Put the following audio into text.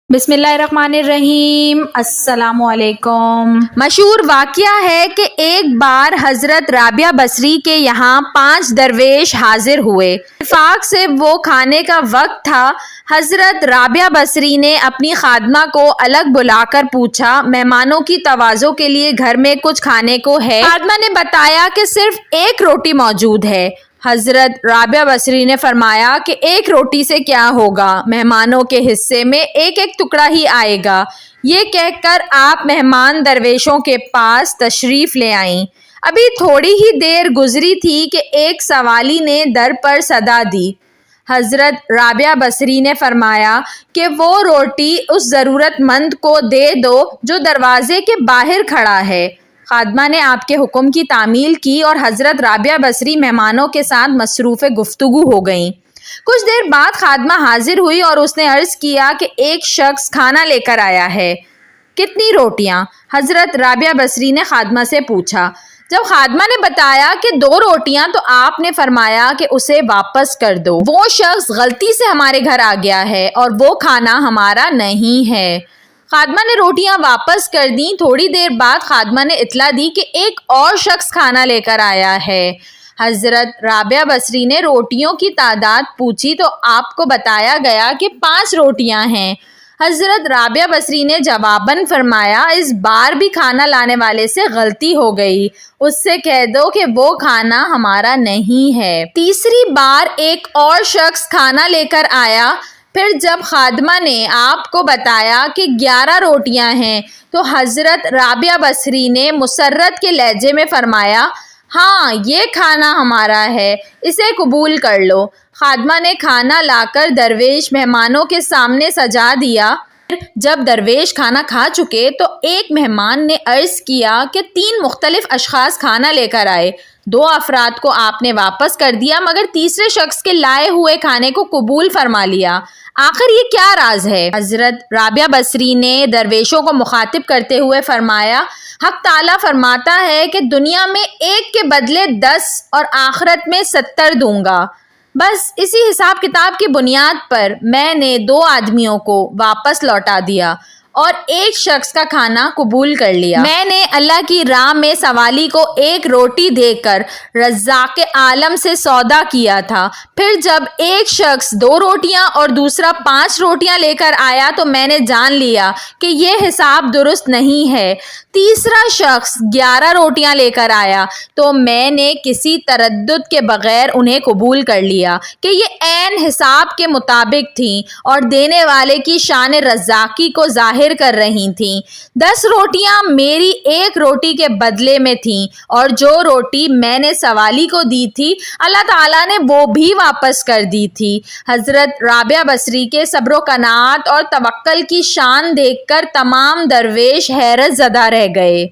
بسم اللہ الرحمن الرحیم۔ السلام علیکم۔ مشہور واقعہ ہے کہ ایک بار حضرت رابعہ بصری کے یہاں 5 درویش حاضر ہوئے۔ اتفاق سے وہ کھانے کا وقت تھا۔ حضرت رابعہ بصری نے اپنی خادمہ کو الگ بلا کر پوچھا، مہمانوں کی تواضع کے لیے گھر میں کچھ کھانے کو ہے؟ خادمہ نے بتایا کہ صرف 1 روٹی موجود ہے۔ حضرت رابعہ بصری نے فرمایا کہ 1 روٹی سے کیا ہوگا، مہمانوں کے حصے میں ایک ٹکڑا ہی آئے گا۔ یہ کہہ کر آپ مہمان درویشوں کے پاس تشریف لے آئیں۔ ابھی تھوڑی ہی دیر گزری تھی کہ ایک سوالی نے در پر صدا دی۔ حضرت رابعہ بصری نے فرمایا کہ وہ روٹی اس ضرورت مند کو دے دو جو دروازے کے باہر کھڑا ہے۔ خادمہ نے آپ کے حکم کی تعمیل کی اور حضرت رابعہ بصری مہمانوں کے ساتھ مصروف گفتگو ہو گئیں۔ کچھ دیر بعد خادمہ حاضر ہوئی اور اس نے عرض کیا کہ ایک شخص کھانا لے کر آیا ہے۔ کتنی روٹیاں؟ حضرت رابعہ بصری نے خادمہ سے پوچھا۔ جب خادمہ نے بتایا کہ 2 روٹیاں تو آپ نے فرمایا کہ اسے واپس کر دو، وہ شخص غلطی سے ہمارے گھر آ گیا ہے اور وہ کھانا ہمارا نہیں ہے۔ خادمہ نے روٹیاں واپس کر دیں۔ تھوڑی دیر بعد خادمہ نے اطلاع دی کہ ایک اور شخص کھانا لے کر آیا ہے۔ حضرت رابعہ بصری نے روٹیوں کی تعداد پوچھی تو آپ کو بتایا گیا کہ 5 روٹیاں ہیں۔ حضرت رابعہ بصری نے جواباً فرمایا، اس بار بھی کھانا لانے والے سے غلطی ہو گئی، اس سے کہہ دو کہ وہ کھانا ہمارا نہیں ہے۔ تیسری بار ایک اور شخص کھانا لے کر آیا۔ پھر جب خادمہ نے آپ کو بتایا کہ 11 روٹیاں ہیں تو حضرت رابعہ بصری نے مسرت کے لہجے میں فرمایا، ہاں یہ کھانا ہمارا ہے، اسے قبول کر لو۔ خادمہ نے کھانا لا کر درویش مہمانوں کے سامنے سجا دیا۔ جب درویش کھانا کھا چکے تو ایک مہمان نے عرض کیا کہ 3 مختلف اشخاص کھانا لے کر آئے، 2 افراد کو آپ نے واپس کر دیا مگر تیسرے شخص کے لائے ہوئے کھانے کو قبول فرما لیا، آخر یہ کیا راز ہے؟ حضرت رابعہ بصری نے درویشوں کو مخاطب کرتے ہوئے فرمایا، حق تعالیٰ فرماتا ہے کہ دنیا میں 1 کے بدلے 10 اور آخرت میں 70 دوں گا۔ بس اسی حساب کتاب کی بنیاد پر میں نے 2 آدمیوں کو واپس لوٹا دیا اور 1 شخص کا کھانا قبول کر لیا۔ میں نے اللہ کی راہ میں سوالی کو 1 روٹی دے کر رزاق عالم سے سودا کیا تھا۔ پھر جب ایک شخص 2 روٹیاں اور دوسرا 5 روٹیاں لے کر آیا تو میں نے جان لیا کہ یہ حساب درست نہیں ہے۔ تیسرا شخص 11 روٹیاں لے کر آیا تو میں نے کسی تردد کے بغیر انہیں قبول کر لیا کہ یہ عین حساب کے مطابق تھیں اور دینے والے کی شان رزاقی کو ظاہر کر رہی تھیں۔ 10 روٹیاں میری 1 روٹی کے بدلے میں تھیں اور جو روٹی میں نے سوالی کو دی تھی اللہ تعالیٰ نے وہ بھی واپس کر دی تھی۔ حضرت رابعہ بصری کے صبر و قناعت اور توکل کی شان دیکھ کر تمام درویش حیرت زدہ رہ گئے۔